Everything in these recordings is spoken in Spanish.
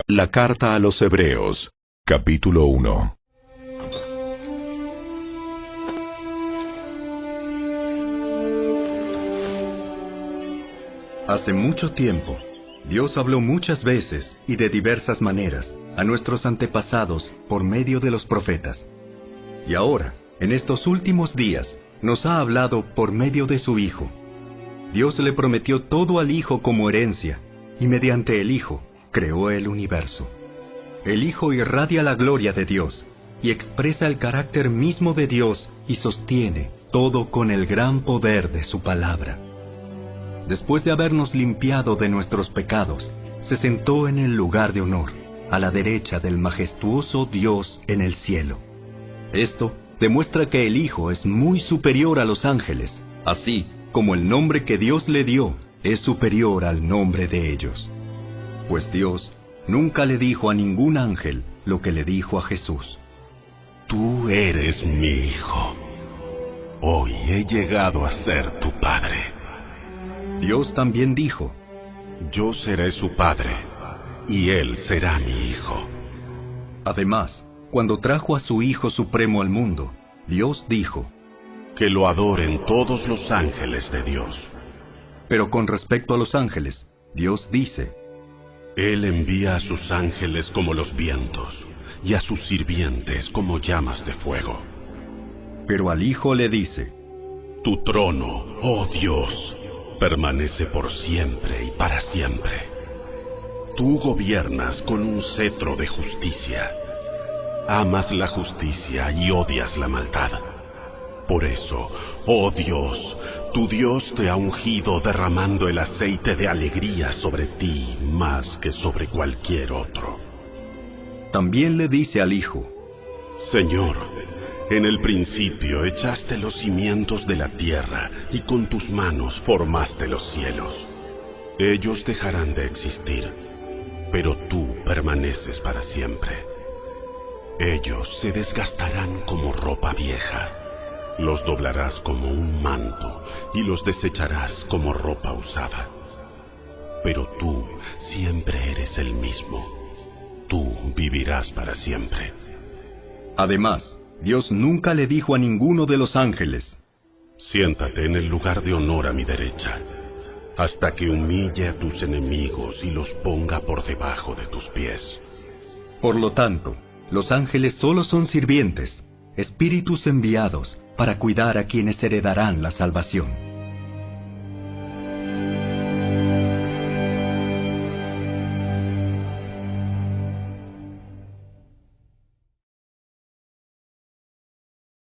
La carta a los Hebreos, capítulo 1. Hace mucho tiempo, Dios habló muchas veces y de diversas maneras a nuestros antepasados por medio de los profetas. Y ahora, en estos últimos días, nos ha hablado por medio de su Hijo. Dios le prometió todo al Hijo como herencia, y mediante el Hijo creó el universo. El Hijo irradia la gloria de Dios, y expresa el carácter mismo de Dios y sostiene todo con el gran poder de su palabra. Después de habernos limpiado de nuestros pecados, se sentó en el lugar de honor, a la derecha del majestuoso Dios en el cielo. Esto demuestra que el Hijo es muy superior a los ángeles, así como el nombre que Dios le dio es superior al nombre de ellos. Pues Dios nunca le dijo a ningún ángel lo que le dijo a Jesús. Tú eres mi Hijo. Hoy he llegado a ser tu Padre. Dios también dijo, yo seré su Padre, y él será mi Hijo. Además, cuando trajo a su Hijo Supremo al mundo, Dios dijo, que lo adoren todos los ángeles de Dios. Pero con respecto a los ángeles, Dios dice, Él envía a sus ángeles como los vientos, y a sus sirvientes como llamas de fuego. Pero al Hijo le dice, tu trono, oh Dios, permanece por siempre y para siempre. Tú gobiernas con un cetro de justicia. Amas la justicia y odias la maldad. Por eso, oh Dios, tu Dios te ha ungido derramando el aceite de alegría sobre ti más que sobre cualquier otro. También le dice al Hijo, Señor, en el principio echaste los cimientos de la tierra y con tus manos formaste los cielos. Ellos dejarán de existir, pero tú permaneces para siempre. Ellos se desgastarán como ropa vieja. Los doblarás como un manto y los desecharás como ropa usada. Pero tú siempre eres el mismo. Tú vivirás para siempre. Además, Dios nunca le dijo a ninguno de los ángeles, siéntate en el lugar de honor a mi derecha, hasta que humille a tus enemigos y los ponga por debajo de tus pies. Por lo tanto, los ángeles solo son sirvientes, espíritus enviados para cuidar a quienes heredarán la salvación.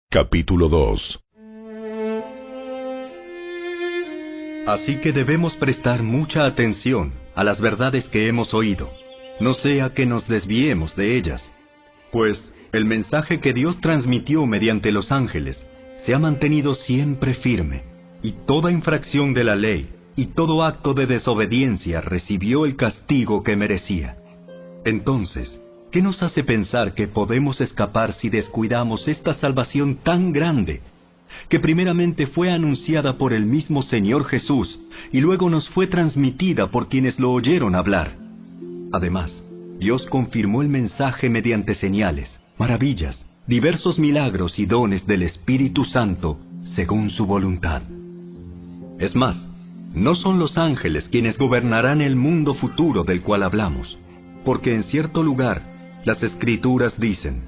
Capítulo 2. Así que debemos prestar mucha atención a las verdades que hemos oído, no sea que nos desviemos de ellas, pues el mensaje que Dios transmitió mediante los ángeles se ha mantenido siempre firme, y toda infracción de la ley y todo acto de desobediencia recibió el castigo que merecía. Entonces, ¿qué nos hace pensar que podemos escapar si descuidamos esta salvación tan grande, que primeramente fue anunciada por el mismo Señor Jesús y luego nos fue transmitida por quienes lo oyeron hablar? Además, Dios confirmó el mensaje mediante señales, maravillas, diversos milagros y dones del Espíritu Santo, según su voluntad. Es más, no son los ángeles quienes gobernarán el mundo futuro del cual hablamos, porque en cierto lugar las Escrituras dicen,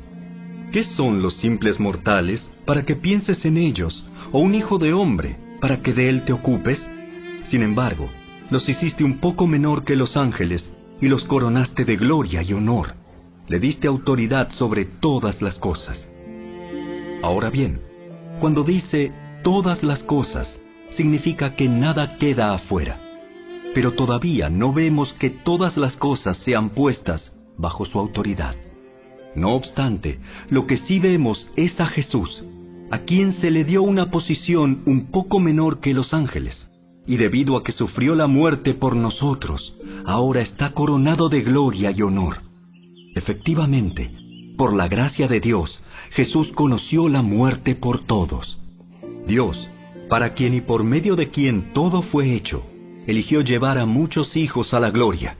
¿qué son los simples mortales para que pienses en ellos, o un hijo de hombre para que de él te ocupes? Sin embargo, los hiciste un poco menor que los ángeles y los coronaste de gloria y honor. Le diste autoridad sobre todas las cosas. Ahora bien, cuando dice todas las cosas, significa que nada queda afuera. Pero todavía no vemos que todas las cosas sean puestas bajo su autoridad. No obstante, lo que sí vemos es a Jesús, a quien se le dio una posición un poco menor que los ángeles, y debido a que sufrió la muerte por nosotros, ahora está coronado de gloria y honor. Efectivamente, por la gracia de Dios, Jesús conoció la muerte por todos. Dios, para quien y por medio de quien todo fue hecho, eligió llevar a muchos hijos a la gloria.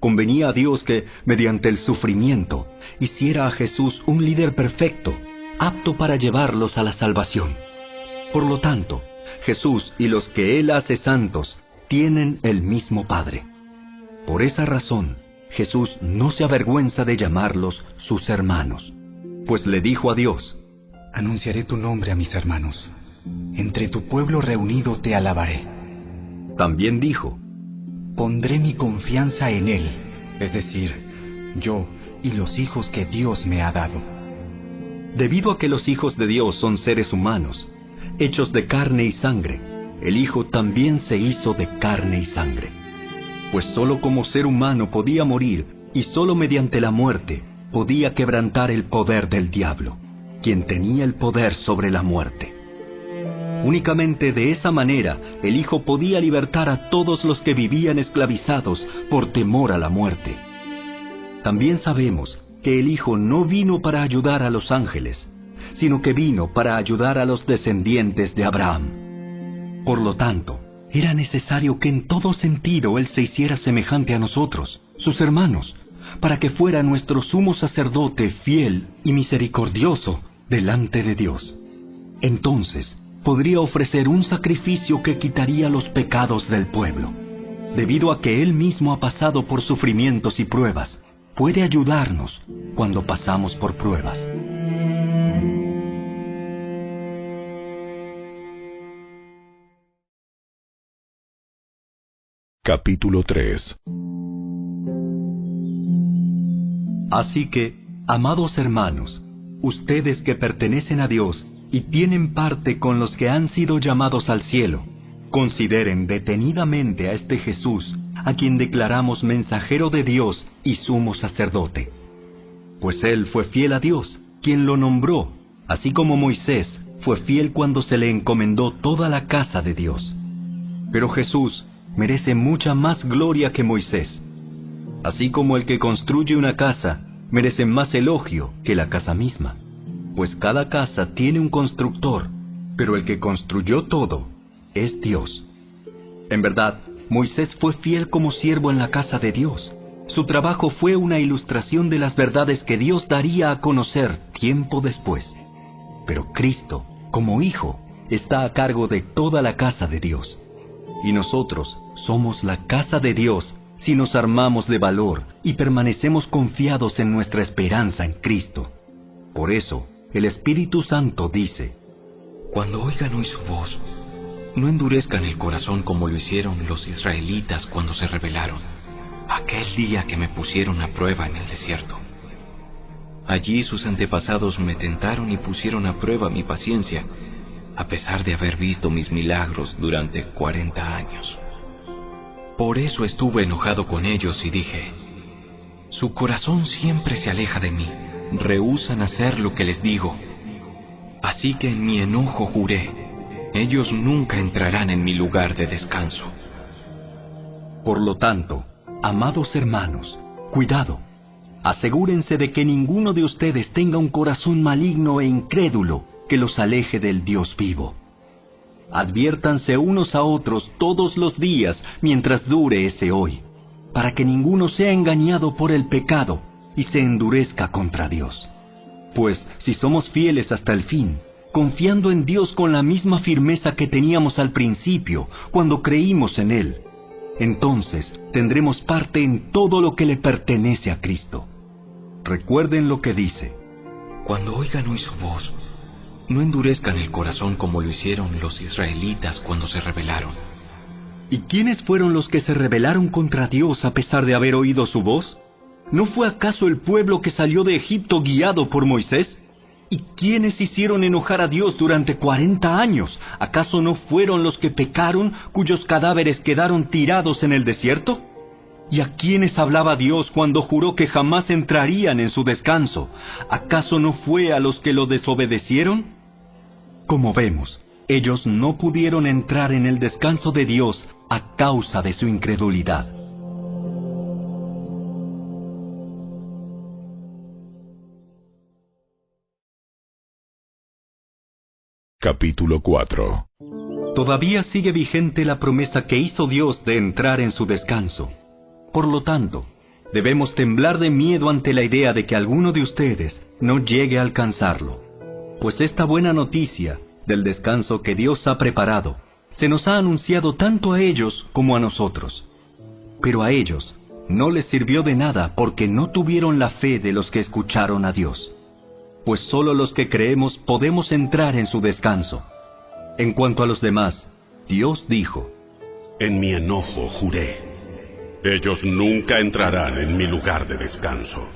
convenía a Dios que, mediante el sufrimiento, hiciera a Jesús un líder perfecto, apto para llevarlos a la salvación. Por lo tanto, Jesús y los que Él hace santos tienen el mismo Padre. Por esa razón, Jesús no se avergüenza de llamarlos sus hermanos, pues le dijo a Dios: Anunciaré tu nombre a mis hermanos. Entre tu pueblo reunido te alabaré. También dijo: Pondré mi confianza en Él, es decir, yo y los hijos que Dios me ha dado. Debido a que los hijos de Dios son seres humanos, hechos de carne y sangre, el Hijo también se hizo de carne y sangre. Pues sólo como ser humano podía morir, y sólo mediante la muerte podía quebrantar el poder del diablo, quien tenía el poder sobre la muerte. Únicamente de esa manera el Hijo podía libertar a todos los que vivían esclavizados por temor a la muerte. También sabemos que el Hijo no vino para ayudar a los ángeles, sino que vino para ayudar a los descendientes de Abraham. Por lo tanto, era necesario que en todo sentido Él se hiciera semejante a nosotros, sus hermanos, para que fuera nuestro sumo sacerdote fiel y misericordioso delante de Dios. Entonces, podría ofrecer un sacrificio que quitaría los pecados del pueblo. Debido a que Él mismo ha pasado por sufrimientos y pruebas, puede ayudarnos cuando pasamos por pruebas. Capítulo 3. Así que, amados hermanos, ustedes que pertenecen a Dios y tienen parte con los que han sido llamados al cielo, consideren detenidamente a este Jesús, a quien declaramos mensajero de Dios y sumo sacerdote. Pues Él fue fiel a Dios, quien lo nombró, así como Moisés fue fiel cuando se le encomendó toda la casa de Dios. Pero Jesús merece mucha más gloria que Moisés. Así como el que construye una casa merece más elogio que la casa misma. Pues cada casa tiene un constructor, pero el que construyó todo es Dios. En verdad, Moisés fue fiel como siervo en la casa de Dios. Su trabajo fue una ilustración de las verdades que Dios daría a conocer tiempo después. Pero Cristo, como Hijo, está a cargo de toda la casa de Dios. Y nosotros somos la casa de Dios si nos armamos de valor y permanecemos confiados en nuestra esperanza en Cristo. Por eso, el Espíritu Santo dice: Cuando oigan hoy su voz, no endurezcan el corazón como lo hicieron los israelitas cuando se rebelaron, aquel día que me pusieron a prueba en el desierto. Allí sus antepasados me tentaron y pusieron a prueba mi paciencia, a pesar de haber visto mis milagros durante 40 años. Por eso estuve enojado con ellos y dije: su corazón siempre se aleja de mí, rehúsan hacer lo que les digo. Así que en mi enojo juré: ellos nunca entrarán en mi lugar de descanso. Por lo tanto, amados hermanos, cuidado. Asegúrense de que ninguno de ustedes tenga un corazón maligno e incrédulo que los aleje del Dios vivo. Adviértanse unos a otros todos los días mientras dure ese hoy, para que ninguno sea engañado por el pecado y se endurezca contra Dios. Pues si somos fieles hasta el fin, confiando en Dios con la misma firmeza que teníamos al principio, cuando creímos en Él, entonces tendremos parte en todo lo que le pertenece a Cristo. Recuerden lo que dice: Cuando oigan hoy su voz, no endurezcan el corazón como lo hicieron los israelitas cuando se rebelaron. ¿Y quiénes fueron los que se rebelaron contra Dios a pesar de haber oído su voz? ¿No fue acaso el pueblo que salió de Egipto guiado por Moisés? ¿Y quiénes hicieron enojar a Dios durante 40 años? ¿Acaso no fueron los que pecaron, cuyos cadáveres quedaron tirados en el desierto? ¿Y a quiénes hablaba Dios cuando juró que jamás entrarían en su descanso? ¿Acaso no fue a los que lo desobedecieron? Como vemos, ellos no pudieron entrar en el descanso de Dios a causa de su incredulidad. Capítulo 4. Todavía sigue vigente la promesa que hizo Dios de entrar en su descanso. Por lo tanto, debemos temblar de miedo ante la idea de que alguno de ustedes no llegue a alcanzarlo. Pues esta buena noticia del descanso que Dios ha preparado se nos ha anunciado tanto a ellos como a nosotros. Pero a ellos no les sirvió de nada porque no tuvieron la fe de los que escucharon a Dios. Pues solo los que creemos podemos entrar en su descanso. En cuanto a los demás, Dios dijo: En mi enojo juré, ellos nunca entrarán en mi lugar de descanso.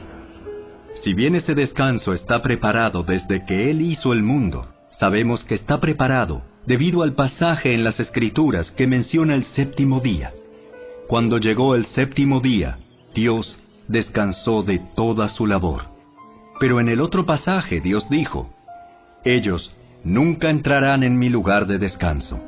Si bien ese descanso está preparado desde que Él hizo el mundo, sabemos que está preparado debido al pasaje en las Escrituras que menciona el séptimo día. Cuando llegó el séptimo día, Dios descansó de toda su labor. Pero en el otro pasaje Dios dijo: ellos nunca entrarán en mi lugar de descanso.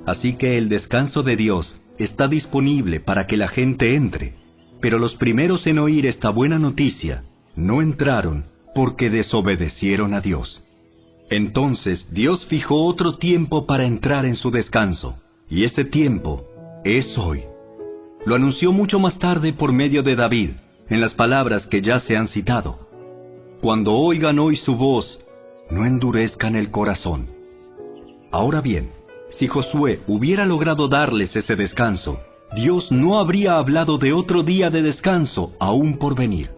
Así que el descanso de Dios está disponible para que la gente entre, pero los primeros en oír esta buena noticia no entraron porque desobedecieron a Dios. Entonces Dios fijó otro tiempo para entrar en su descanso, y ese tiempo es hoy. Lo anunció mucho más tarde por medio de David, en las palabras que ya se han citado: cuando oigan hoy su voz, no endurezcan el corazón. Ahora bien, si Josué hubiera logrado darles ese descanso, Dios no habría hablado de otro día de descanso aún por venir.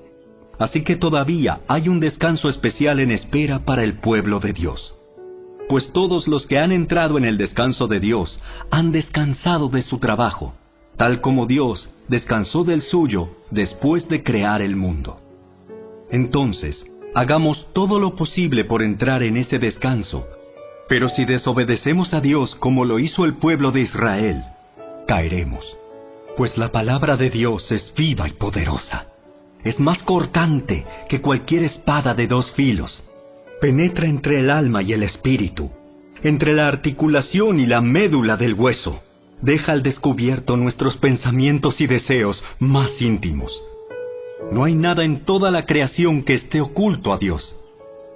Así que todavía hay un descanso especial en espera para el pueblo de Dios. Pues todos los que han entrado en el descanso de Dios han descansado de su trabajo, tal como Dios descansó del suyo después de crear el mundo. Entonces, hagamos todo lo posible por entrar en ese descanso. Pero si desobedecemos a Dios como lo hizo el pueblo de Israel, caeremos. Pues la palabra de Dios es viva y poderosa. Es más cortante que cualquier espada de dos filos. Penetra entre el alma y el espíritu, entre la articulación y la médula del hueso. Deja al descubierto nuestros pensamientos y deseos más íntimos. No hay nada en toda la creación que esté oculto a Dios.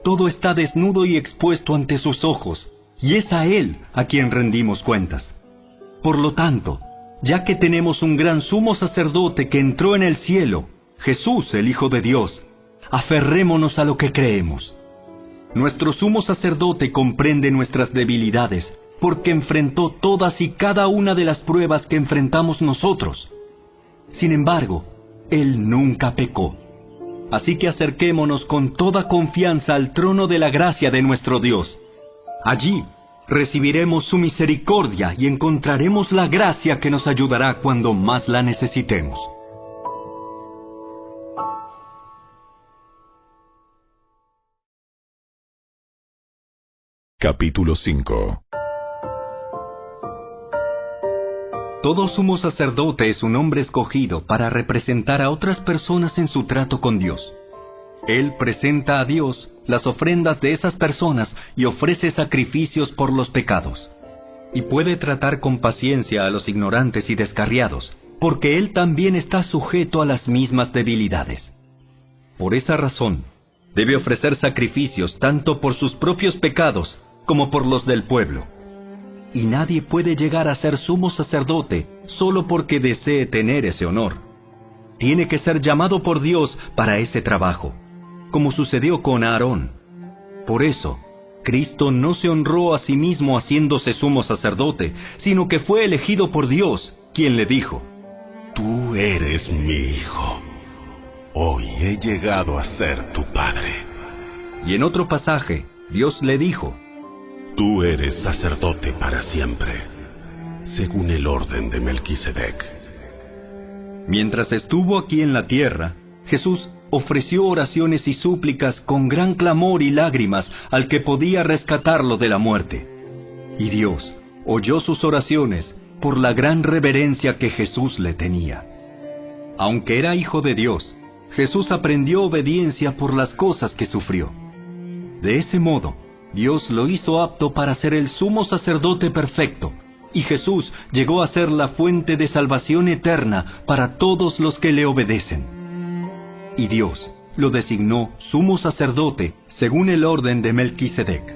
Todo está desnudo y expuesto ante sus ojos, y es a Él a quien rendimos cuentas. Por lo tanto, ya que tenemos un gran sumo sacerdote que entró en el cielo, Jesús, el Hijo de Dios, aferrémonos a lo que creemos. Nuestro sumo sacerdote comprende nuestras debilidades, porque enfrentó todas y cada una de las pruebas que enfrentamos nosotros. Sin embargo, Él nunca pecó. Así que acerquémonos con toda confianza al trono de la gracia de nuestro Dios. Allí recibiremos su misericordia y encontraremos la gracia que nos ayudará cuando más la necesitemos. Capítulo 5. Todo sumo sacerdote es un hombre escogido para representar a otras personas en su trato con Dios. Él presenta a Dios las ofrendas de esas personas y ofrece sacrificios por los pecados. Y puede tratar con paciencia a los ignorantes y descarriados, porque Él también está sujeto a las mismas debilidades. Por esa razón, debe ofrecer sacrificios tanto por sus propios pecados como por los del pueblo. Y nadie puede llegar a ser sumo sacerdote solo porque desee tener ese honor. Tiene que ser llamado por Dios para ese trabajo, como sucedió con Aarón. Por eso, Cristo no se honró a sí mismo haciéndose sumo sacerdote, sino que fue elegido por Dios, quien le dijo: Tú eres mi hijo. Hoy he llegado a ser tu padre. Y en otro pasaje, Dios le dijo: Tú eres sacerdote para siempre, según el orden de Melquisedec. Mientras estuvo aquí en la tierra, Jesús ofreció oraciones y súplicas con gran clamor y lágrimas al que podía rescatarlo de la muerte. Y Dios oyó sus oraciones por la gran reverencia que Jesús le tenía. Aunque era hijo de Dios, Jesús aprendió obediencia por las cosas que sufrió. De ese modo, Dios lo hizo apto para ser el sumo sacerdote perfecto, y Jesús llegó a ser la fuente de salvación eterna para todos los que le obedecen. Y Dios lo designó sumo sacerdote según el orden de Melquisedec.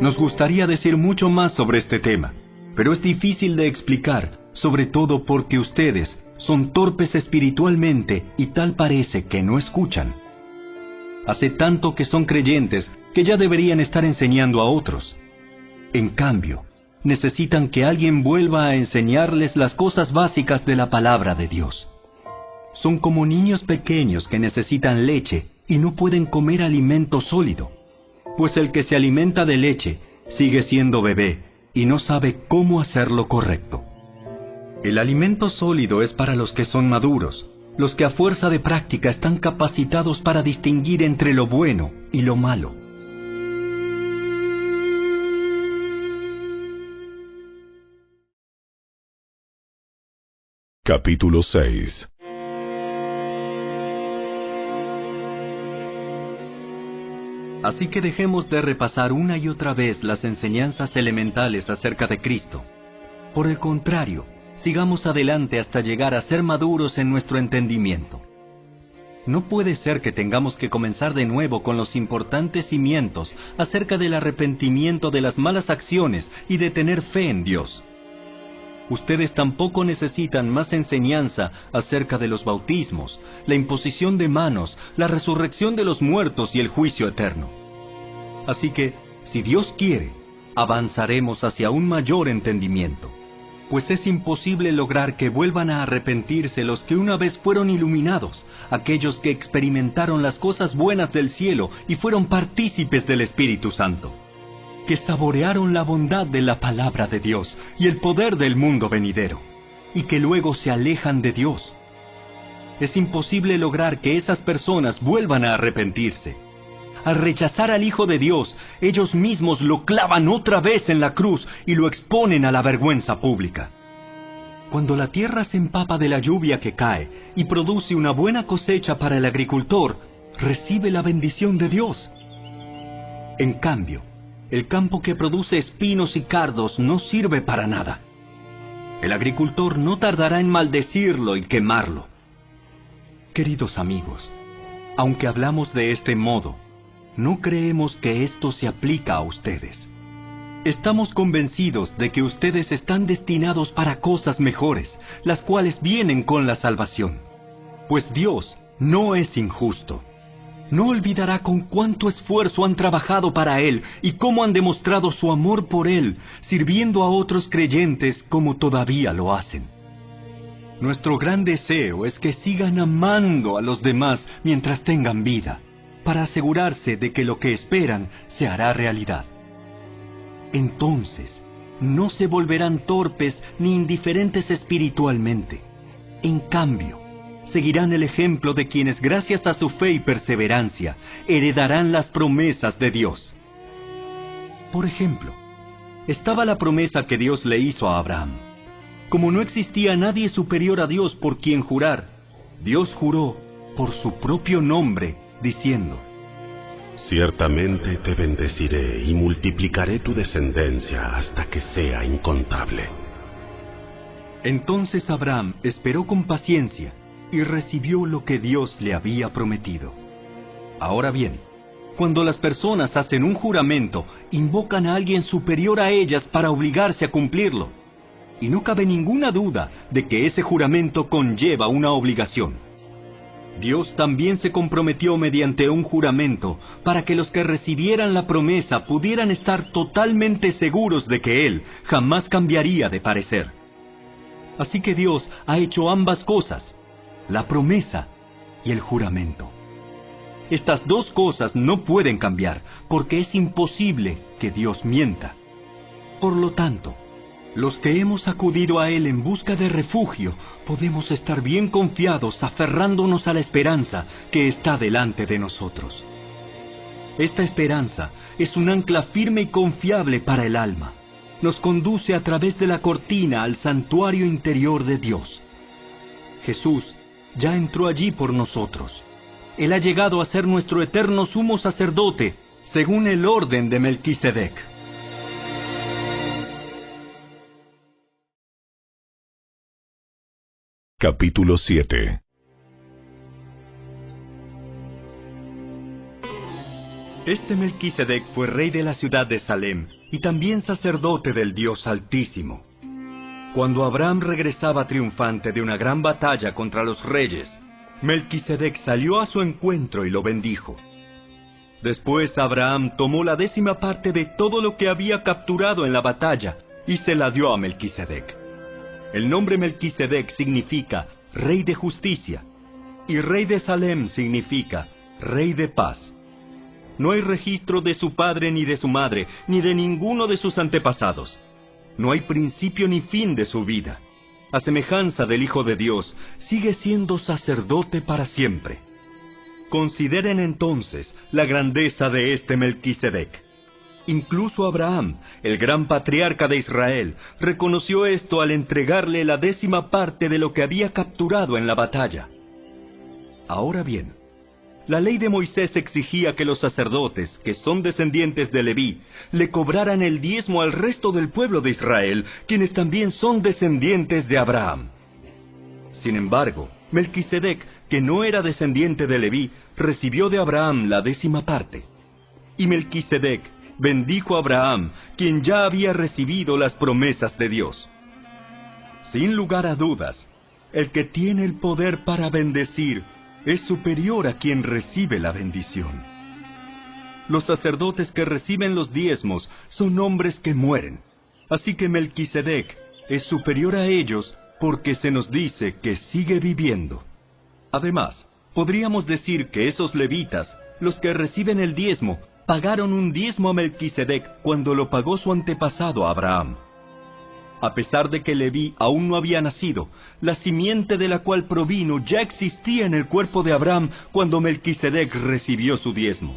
Nos gustaría decir mucho más sobre este tema, pero es difícil de explicar, sobre todo porque ustedes son torpes espiritualmente y tal parece que no escuchan. Hace tanto que son creyentes que ya deberían estar enseñando a otros. En cambio, necesitan que alguien vuelva a enseñarles las cosas básicas de la palabra de Dios. Son como niños pequeños que necesitan leche y no pueden comer alimento sólido, pues el que se alimenta de leche sigue siendo bebé y no sabe cómo hacer lo correcto. El alimento sólido es para los que son maduros, los que a fuerza de práctica están capacitados para distinguir entre lo bueno y lo malo. Capítulo 6. Así que dejemos de repasar una y otra vez las enseñanzas elementales acerca de Cristo. Por el contrario, sigamos adelante hasta llegar a ser maduros en nuestro entendimiento. No puede ser que tengamos que comenzar de nuevo con los importantes cimientos acerca del arrepentimiento de las malas acciones y de tener fe en Dios. Ustedes tampoco necesitan más enseñanza acerca de los bautismos, la imposición de manos, la resurrección de los muertos y el juicio eterno. Así que, si Dios quiere, avanzaremos hacia un mayor entendimiento, pues es imposible lograr que vuelvan a arrepentirse los que una vez fueron iluminados, aquellos que experimentaron las cosas buenas del cielo y fueron partícipes del Espíritu Santo, que saborearon la bondad de la palabra de Dios y el poder del mundo venidero, y que luego se alejan de Dios. Es imposible lograr que esas personas vuelvan a arrepentirse. Al rechazar al Hijo de Dios, ellos mismos lo clavan otra vez en la cruz y lo exponen a la vergüenza pública. Cuando la tierra se empapa de la lluvia que cae y produce una buena cosecha para el agricultor, recibe la bendición de Dios. En cambio, el campo que produce espinos y cardos no sirve para nada. El agricultor no tardará en maldecirlo y quemarlo. Queridos amigos, aunque hablamos de este modo, no creemos que esto se aplica a ustedes. Estamos convencidos de que ustedes están destinados para cosas mejores, las cuales vienen con la salvación. Pues Dios no es injusto. No olvidará con cuánto esfuerzo han trabajado para Él y cómo han demostrado su amor por Él, sirviendo a otros creyentes como todavía lo hacen. Nuestro gran deseo es que sigan amando a los demás mientras tengan vida, para asegurarse de que lo que esperan se hará realidad. Entonces, no se volverán torpes ni indiferentes espiritualmente. En cambio, seguirán el ejemplo de quienes, gracias a su fe y perseverancia, heredarán las promesas de Dios. Por ejemplo, estaba la promesa que Dios le hizo a Abraham. Como no existía nadie superior a Dios por quien jurar, Dios juró por su propio nombre, diciendo: Ciertamente te bendeciré y multiplicaré tu descendencia hasta que sea incontable. Entonces Abraham esperó con paciencia y recibió lo que Dios le había prometido. Ahora bien, cuando las personas hacen un juramento, invocan a alguien superior a ellas para obligarse a cumplirlo. Y no cabe ninguna duda de que ese juramento conlleva una obligación. Dios también se comprometió mediante un juramento para que los que recibieran la promesa pudieran estar totalmente seguros de que Él jamás cambiaría de parecer. Así que Dios ha hecho ambas cosas, la promesa y el juramento. Estas dos cosas no pueden cambiar, porque es imposible que Dios mienta. Por lo tanto, los que hemos acudido a Él en busca de refugio, podemos estar bien confiados aferrándonos a la esperanza que está delante de nosotros. Esta esperanza es un ancla firme y confiable para el alma. Nos conduce a través de la cortina al santuario interior de Dios. Jesús ya entró allí por nosotros. Él ha llegado a ser nuestro eterno sumo sacerdote, según el orden de Melquisedec. Capítulo 7. Este Melquisedec fue rey de la ciudad de Salem y también sacerdote del Dios Altísimo. Cuando Abraham regresaba triunfante de una gran batalla contra los reyes, Melquisedec salió a su encuentro y lo bendijo. Después Abraham tomó la 10ª parte de todo lo que había capturado en la batalla y se la dio a Melquisedec. El nombre Melquisedec significa Rey de Justicia, y Rey de Salem significa Rey de Paz. No hay registro de su padre ni de su madre, ni de ninguno de sus antepasados. No hay principio ni fin de su vida. A semejanza del Hijo de Dios, sigue siendo sacerdote para siempre. Consideren entonces la grandeza de este Melquisedec. Incluso Abraham, el gran patriarca de Israel, reconoció esto al entregarle la 10ª parte de lo que había capturado en la batalla. Ahora bien, la ley de Moisés exigía que los sacerdotes, que son descendientes de Leví, le cobraran el diezmo al resto del pueblo de Israel, quienes también son descendientes de Abraham. Sin embargo, Melquisedec, que no era descendiente de Leví, recibió de Abraham la 10ª parte. Y Melquisedec bendijo a Abraham, quien ya había recibido las promesas de Dios. Sin lugar a dudas, el que tiene el poder para bendecir es superior a quien recibe la bendición. Los sacerdotes que reciben los diezmos son hombres que mueren, así que Melquisedec es superior a ellos porque se nos dice que sigue viviendo. Además, podríamos decir que esos levitas, los que reciben el diezmo, pagaron un diezmo a Melquisedec cuando lo pagó su antepasado Abraham. A pesar de que Leví aún no había nacido, la simiente de la cual provino ya existía en el cuerpo de Abraham cuando Melquisedec recibió su diezmo.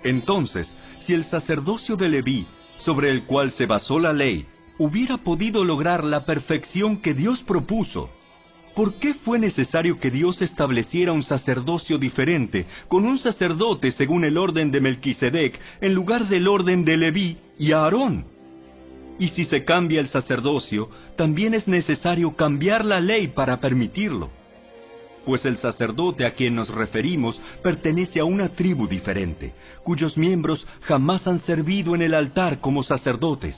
Entonces, si el sacerdocio de Leví, sobre el cual se basó la ley, hubiera podido lograr la perfección que Dios propuso, ¿por qué fue necesario que Dios estableciera un sacerdocio diferente, con un sacerdote según el orden de Melquisedec, en lugar del orden de Leví y Aarón? Y si se cambia el sacerdocio, también es necesario cambiar la ley para permitirlo. Pues el sacerdote a quien nos referimos pertenece a una tribu diferente, cuyos miembros jamás han servido en el altar como sacerdotes.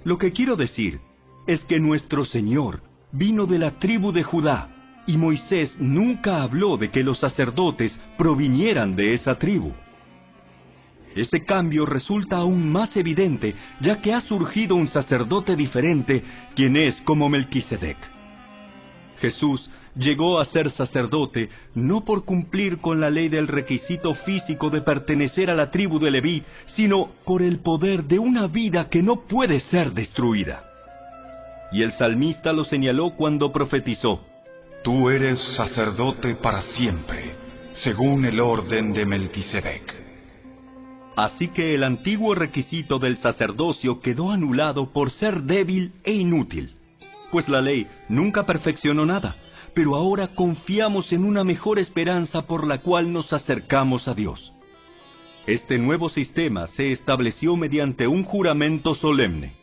Lo que quiero decir es que nuestro Señor vino de la tribu de Judá, y Moisés nunca habló de que los sacerdotes provinieran de esa tribu. Ese cambio resulta aún más evidente, ya que ha surgido un sacerdote diferente, quien es como Melquisedec. Jesús llegó a ser sacerdote no por cumplir con la ley del requisito físico de pertenecer a la tribu de Leví, sino por el poder de una vida que no puede ser destruida. Y el salmista lo señaló cuando profetizó: Tú eres sacerdote para siempre, según el orden de Melquisedec. Así que el antiguo requisito del sacerdocio quedó anulado por ser débil e inútil, pues la ley nunca perfeccionó nada, pero ahora confiamos en una mejor esperanza por la cual nos acercamos a Dios. Este nuevo sistema se estableció mediante un juramento solemne.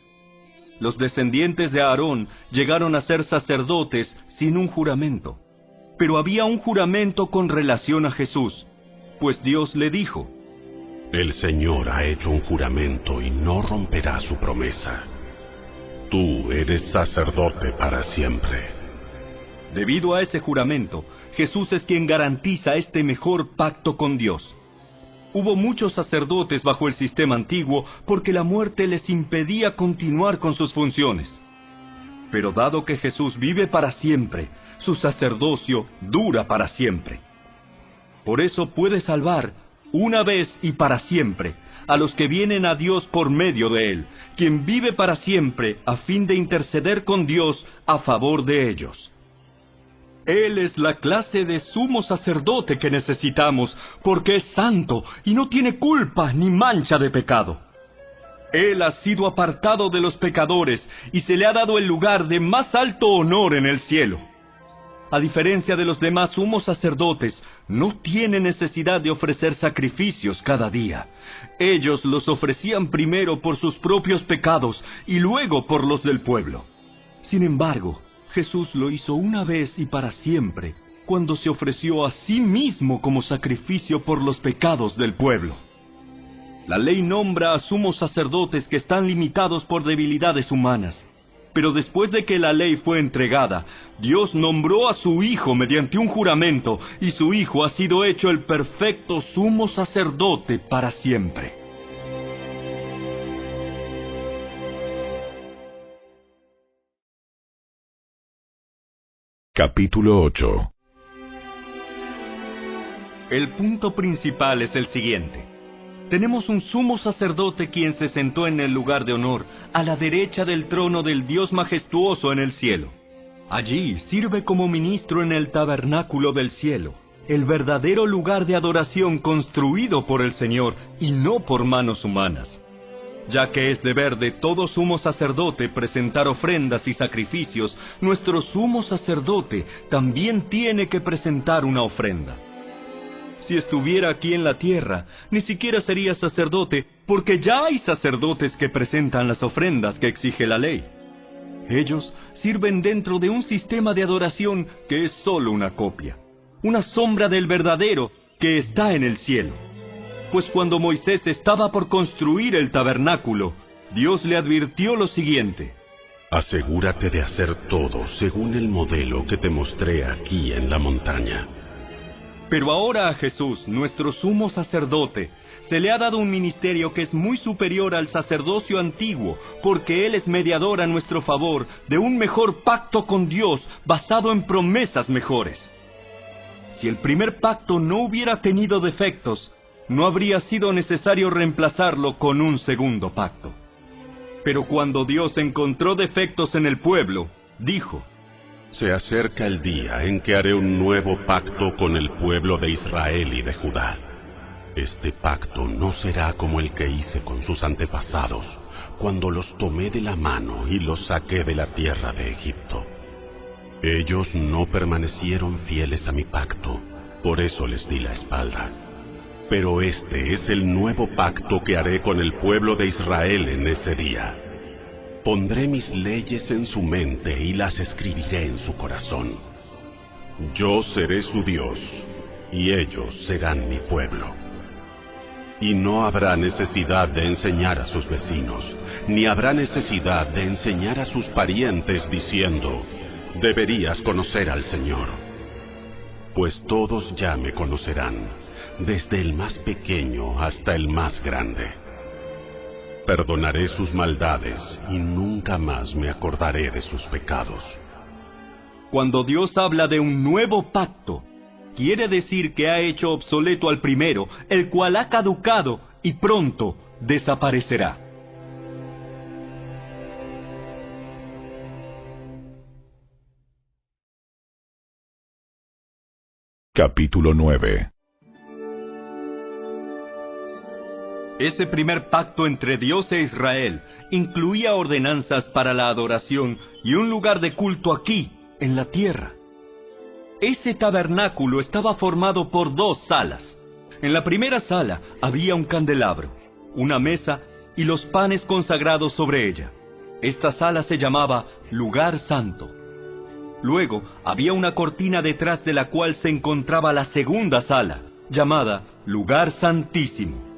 Los descendientes de Aarón llegaron a ser sacerdotes sin un juramento, pero había un juramento con relación a Jesús, pues Dios le dijo: El Señor ha hecho un juramento y no romperá su promesa. Tú eres sacerdote para siempre. Debido a ese juramento, Jesús es quien garantiza este mejor pacto con Dios. Hubo muchos sacerdotes bajo el sistema antiguo porque la muerte les impedía continuar con sus funciones. Pero dado que Jesús vive para siempre, su sacerdocio dura para siempre. Por eso puede salvar, una vez y para siempre, a los que vienen a Dios por medio de Él, quien vive para siempre a fin de interceder con Dios a favor de ellos. Él es la clase de sumo sacerdote que necesitamos, porque es santo y no tiene culpa ni mancha de pecado. Él ha sido apartado de los pecadores y se le ha dado el lugar de más alto honor en el cielo. A diferencia de los demás sumos sacerdotes, no tiene necesidad de ofrecer sacrificios cada día. Ellos los ofrecían primero por sus propios pecados y luego por los del pueblo. Sin embargo, Jesús lo hizo una vez y para siempre, cuando se ofreció a sí mismo como sacrificio por los pecados del pueblo. La ley nombra a sumos sacerdotes que están limitados por debilidades humanas. Pero después de que la ley fue entregada, Dios nombró a su Hijo mediante un juramento, y su Hijo ha sido hecho el perfecto sumo sacerdote para siempre. Capítulo 8. El punto principal es el siguiente. Tenemos un sumo sacerdote quien se sentó en el lugar de honor, a la derecha del trono del Dios majestuoso en el cielo. Allí sirve como ministro en el tabernáculo del cielo, el verdadero lugar de adoración construido por el Señor y no por manos humanas. Ya que es deber de todo sumo sacerdote presentar ofrendas y sacrificios, nuestro sumo sacerdote también tiene que presentar una ofrenda. Si estuviera aquí en la tierra, ni siquiera sería sacerdote, porque ya hay sacerdotes que presentan las ofrendas que exige la ley. Ellos sirven dentro de un sistema de adoración que es solo una copia, una sombra del verdadero que está en el cielo. Pues cuando Moisés estaba por construir el tabernáculo, Dios le advirtió lo siguiente: asegúrate de hacer todo según el modelo que te mostré aquí en la montaña. Pero ahora a Jesús, nuestro sumo sacerdote, se le ha dado un ministerio que es muy superior al sacerdocio antiguo, porque Él es mediador a nuestro favor de un mejor pacto con Dios basado en promesas mejores. Si el primer pacto no hubiera tenido defectos, no habría sido necesario reemplazarlo con un segundo pacto. Pero cuando Dios encontró defectos en el pueblo, dijo: se acerca el día en que haré un nuevo pacto con el pueblo de Israel y de Judá. Este pacto no será como el que hice con sus antepasados, cuando los tomé de la mano y los saqué de la tierra de Egipto. Ellos no permanecieron fieles a mi pacto, por eso les di la espalda. Pero este es el nuevo pacto que haré con el pueblo de Israel en ese día. Pondré mis leyes en su mente y las escribiré en su corazón. Yo seré su Dios, y ellos serán mi pueblo. Y no habrá necesidad de enseñar a sus vecinos, ni habrá necesidad de enseñar a sus parientes diciendo: deberías conocer al Señor. Pues todos ya me conocerán, desde el más pequeño hasta el más grande. Perdonaré sus maldades y nunca más me acordaré de sus pecados. Cuando Dios habla de un nuevo pacto, quiere decir que ha hecho obsoleto al primero, el cual ha caducado y pronto desaparecerá. Capítulo 9. Ese primer pacto entre Dios e Israel incluía ordenanzas para la adoración y un lugar de culto aquí, en la tierra. Ese tabernáculo estaba formado por 2 salas. En la primera sala había un candelabro, una mesa y los panes consagrados sobre ella. Esta sala se llamaba Lugar Santo. Luego había una cortina detrás de la cual se encontraba la segunda sala, llamada Lugar Santísimo.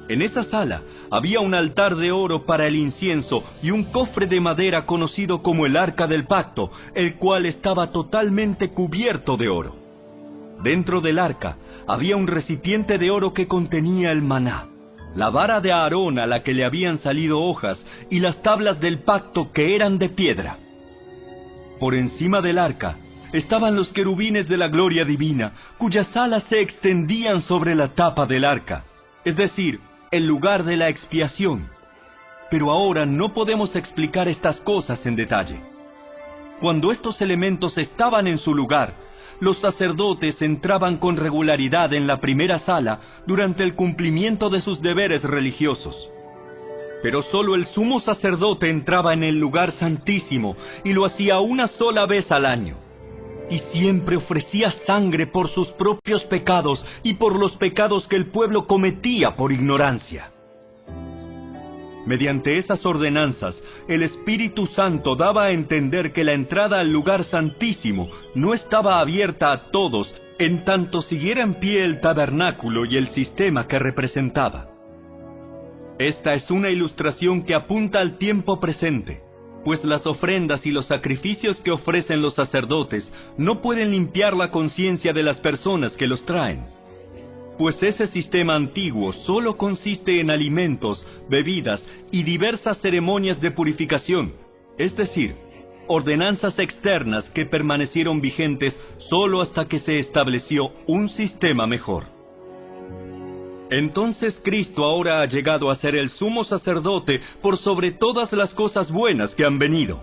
En esa sala había un altar de oro para el incienso y un cofre de madera conocido como el Arca del Pacto, el cual estaba totalmente cubierto de oro. Dentro del arca había un recipiente de oro que contenía el maná, la vara de Aarón a la que le habían salido hojas y las tablas del pacto que eran de piedra. Por encima del arca estaban los querubines de la gloria divina, cuyas alas se extendían sobre la tapa del arca, es decir, el lugar de la expiación. Pero ahora no podemos explicar estas cosas en detalle. Cuando estos elementos estaban en su lugar, los sacerdotes entraban con regularidad en la primera sala durante el cumplimiento de sus deberes religiosos. Pero solo el sumo sacerdote entraba en el lugar santísimo y lo hacía una sola vez al año. Y siempre ofrecía sangre por sus propios pecados y por los pecados que el pueblo cometía por ignorancia. Mediante esas ordenanzas, el Espíritu Santo daba a entender que la entrada al lugar santísimo no estaba abierta a todos, en tanto siguiera en pie el tabernáculo y el sistema que representaba. Esta es una ilustración que apunta al tiempo presente. pues las ofrendas y los sacrificios que ofrecen los sacerdotes no pueden limpiar la conciencia de las personas que los traen. Pues ese sistema antiguo solo consiste en alimentos, bebidas y diversas ceremonias de purificación, es decir, ordenanzas externas que permanecieron vigentes solo hasta que se estableció un sistema mejor. Entonces Cristo ahora ha llegado a ser el sumo sacerdote por sobre todas las cosas buenas que han venido.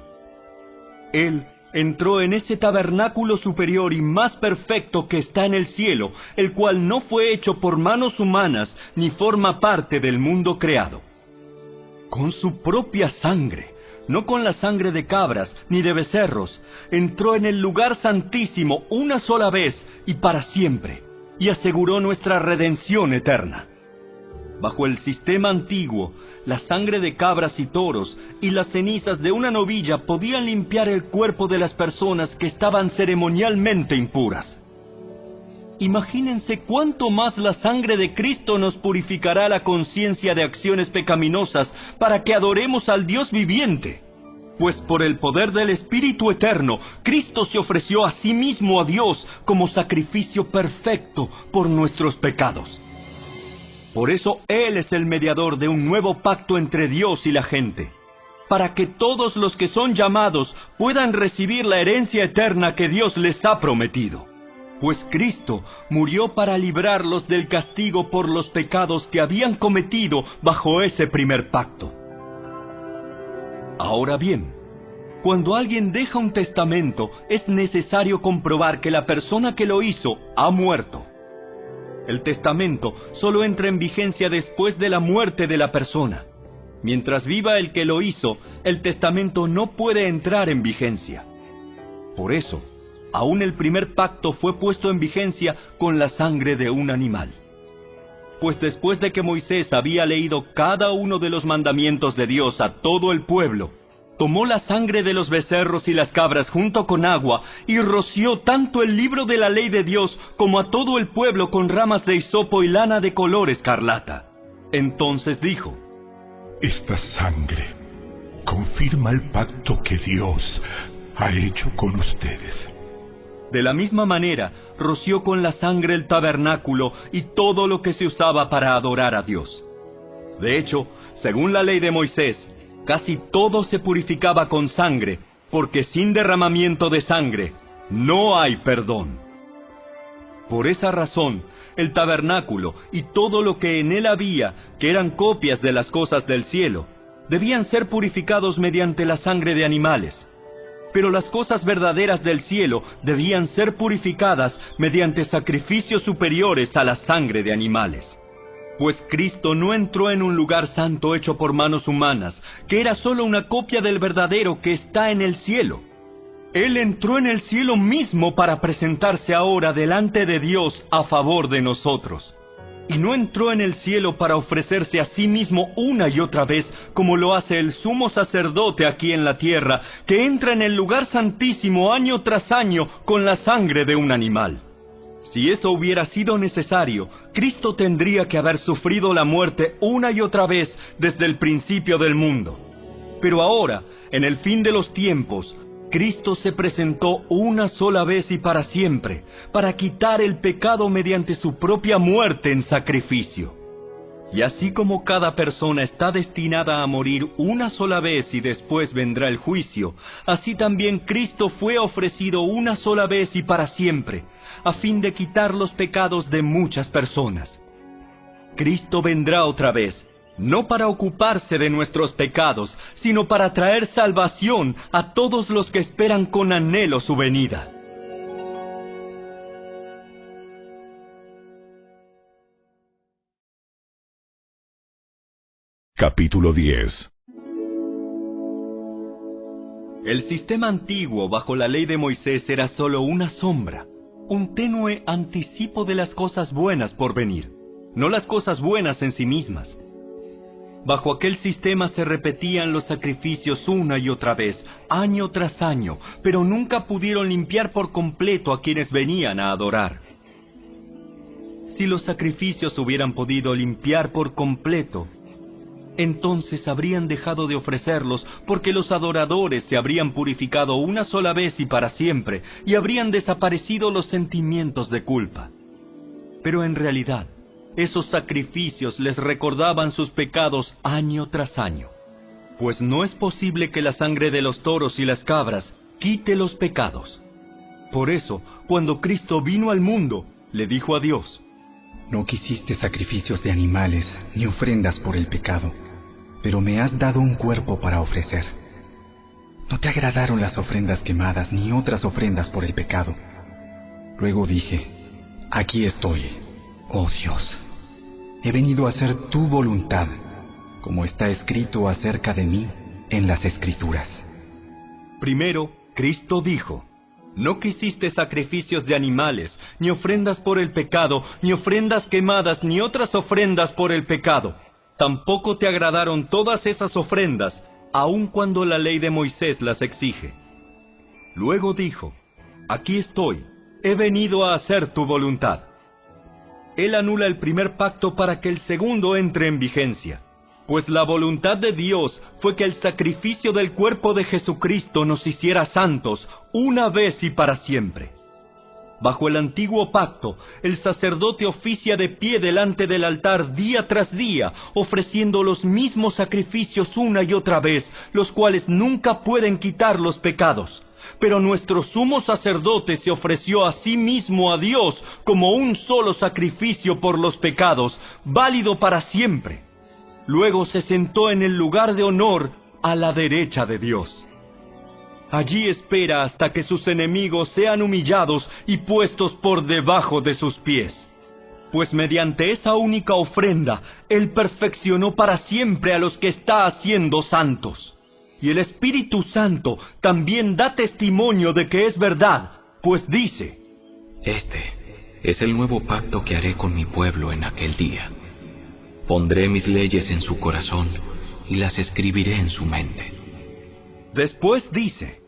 Él entró en ese tabernáculo superior y más perfecto que está en el cielo, el cual no fue hecho por manos humanas ni forma parte del mundo creado. Con su propia sangre, no con la sangre de cabras ni de becerros, entró en el lugar santísimo una sola vez y para siempre, y aseguró nuestra redención eterna. Bajo el sistema antiguo, la sangre de cabras y toros y las cenizas de una novilla podían limpiar el cuerpo de las personas que estaban ceremonialmente impuras. Imagínense cuánto más la sangre de Cristo nos purificará la conciencia de acciones pecaminosas para que adoremos al Dios viviente. Pues por el poder del Espíritu Eterno, Cristo se ofreció a sí mismo a Dios como sacrificio perfecto por nuestros pecados. Por eso Él es el mediador de un nuevo pacto entre Dios y la gente, para que todos los que son llamados puedan recibir la herencia eterna que Dios les ha prometido. Pues Cristo murió para librarlos del castigo por los pecados que habían cometido bajo ese primer pacto. Ahora bien, cuando alguien deja un testamento, es necesario comprobar que la persona que lo hizo ha muerto. El testamento solo entra en vigencia después de la muerte de la persona. Mientras viva el que lo hizo, el testamento no puede entrar en vigencia. Por eso, aún el primer pacto fue puesto en vigencia con la sangre de un animal. Pues después de que Moisés había leído cada uno de los mandamientos de Dios a todo el pueblo, tomó la sangre de los becerros y las cabras junto con agua y roció tanto el libro de la ley de Dios como a todo el pueblo con ramas de hisopo y lana de color escarlata. Entonces dijo: Esta sangre confirma el pacto que Dios ha hecho con ustedes. De la misma manera, roció con la sangre el tabernáculo y todo lo que se usaba para adorar a Dios. De hecho, según la ley de Moisés, casi todo se purificaba con sangre, porque sin derramamiento de sangre no hay perdón. Por esa razón, el tabernáculo y todo lo que en él había, que eran copias de las cosas del cielo, debían ser purificados mediante la sangre de animales. Pero las cosas verdaderas del cielo debían ser purificadas mediante sacrificios superiores a la sangre de animales. Pues Cristo no entró en un lugar santo hecho por manos humanas, que era solo una copia del verdadero que está en el cielo. Él entró en el cielo mismo para presentarse ahora delante de Dios a favor de nosotros. Y no entró en el cielo para ofrecerse a sí mismo una y otra vez, como lo hace el sumo sacerdote aquí en la tierra, que entra en el lugar santísimo año tras año con la sangre de un animal. Si eso hubiera sido necesario, Cristo tendría que haber sufrido la muerte una y otra vez desde el principio del mundo. Pero ahora, en el fin de los tiempos, Cristo se presentó una sola vez y para siempre, para quitar el pecado mediante su propia muerte en sacrificio. Y así como cada persona está destinada a morir una sola vez y después vendrá el juicio, así también Cristo fue ofrecido una sola vez y para siempre, a fin de quitar los pecados de muchas personas. Cristo vendrá otra vez, no para ocuparse de nuestros pecados, sino para traer salvación a todos los que esperan con anhelo su venida. Capítulo 10. El sistema antiguo bajo la ley de Moisés era solo una sombra, un tenue anticipo de las cosas buenas por venir, no las cosas buenas en sí mismas. Bajo aquel sistema se repetían los sacrificios una y otra vez, año tras año, pero nunca pudieron limpiar por completo a quienes venían a adorar. Si los sacrificios hubieran podido limpiar por completo, entonces habrían dejado de ofrecerlos, porque los adoradores se habrían purificado una sola vez y para siempre, y habrían desaparecido los sentimientos de culpa. Pero en realidad, esos sacrificios les recordaban sus pecados año tras año, pues no es posible que la sangre de los toros y las cabras quite los pecados. Por eso, cuando Cristo vino al mundo, le dijo a Dios: No quisiste sacrificios de animales ni ofrendas por el pecado, pero me has dado un cuerpo para ofrecer. No te agradaron las ofrendas quemadas ni otras ofrendas por el pecado. Luego dije: Aquí estoy, oh Dios. He venido a hacer tu voluntad, como está escrito acerca de mí en las Escrituras. Primero, Cristo dijo: No quisiste sacrificios de animales, ni ofrendas por el pecado, ni ofrendas quemadas, ni otras ofrendas por el pecado. Tampoco te agradaron todas esas ofrendas, aun cuando la ley de Moisés las exige. Luego dijo: Aquí estoy, he venido a hacer tu voluntad. Él anula el primer pacto para que el segundo entre en vigencia, pues la voluntad de Dios fue que el sacrificio del cuerpo de Jesucristo nos hiciera santos una vez y para siempre. Bajo el antiguo pacto, el sacerdote oficia de pie delante del altar día tras día, ofreciendo los mismos sacrificios una y otra vez, los cuales nunca pueden quitar los pecados. Pero nuestro sumo sacerdote se ofreció a sí mismo a Dios como un solo sacrificio por los pecados, válido para siempre. Luego se sentó en el lugar de honor a la derecha de Dios. Allí espera hasta que sus enemigos sean humillados y puestos por debajo de sus pies. Pues mediante esa única ofrenda, Él perfeccionó para siempre a los que está haciendo santos. Y el Espíritu Santo también da testimonio de que es verdad, pues dice: Este es el nuevo pacto que haré con mi pueblo en aquel día. Pondré mis leyes en su corazón y las escribiré en su mente. Después dice: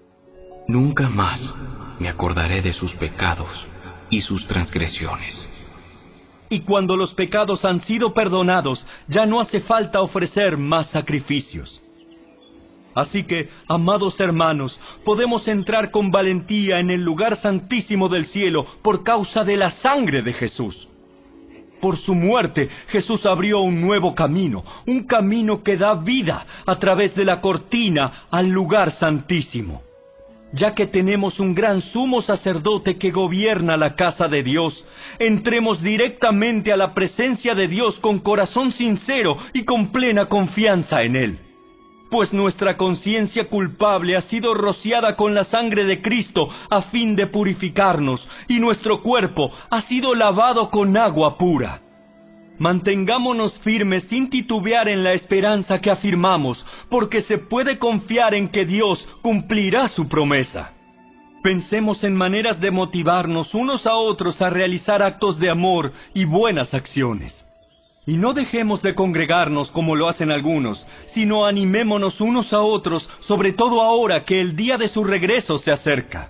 Nunca más me acordaré de sus pecados y sus transgresiones. Y cuando los pecados han sido perdonados, ya no hace falta ofrecer más sacrificios. Así que, amados hermanos, podemos entrar con valentía en el lugar santísimo del cielo por causa de la sangre de Jesús. Por su muerte, Jesús abrió un nuevo camino, un camino que da vida a través de la cortina al lugar santísimo. Ya que tenemos un gran sumo sacerdote que gobierna la casa de Dios, entremos directamente a la presencia de Dios con corazón sincero y con plena confianza en Él. Pues nuestra conciencia culpable ha sido rociada con la sangre de Cristo a fin de purificarnos, y nuestro cuerpo ha sido lavado con agua pura. Mantengámonos firmes sin titubear en la esperanza que afirmamos, porque se puede confiar en que Dios cumplirá su promesa. Pensemos en maneras de motivarnos unos a otros a realizar actos de amor y buenas acciones. Y no dejemos de congregarnos como lo hacen algunos, sino animémonos unos a otros, sobre todo ahora que el día de su regreso se acerca.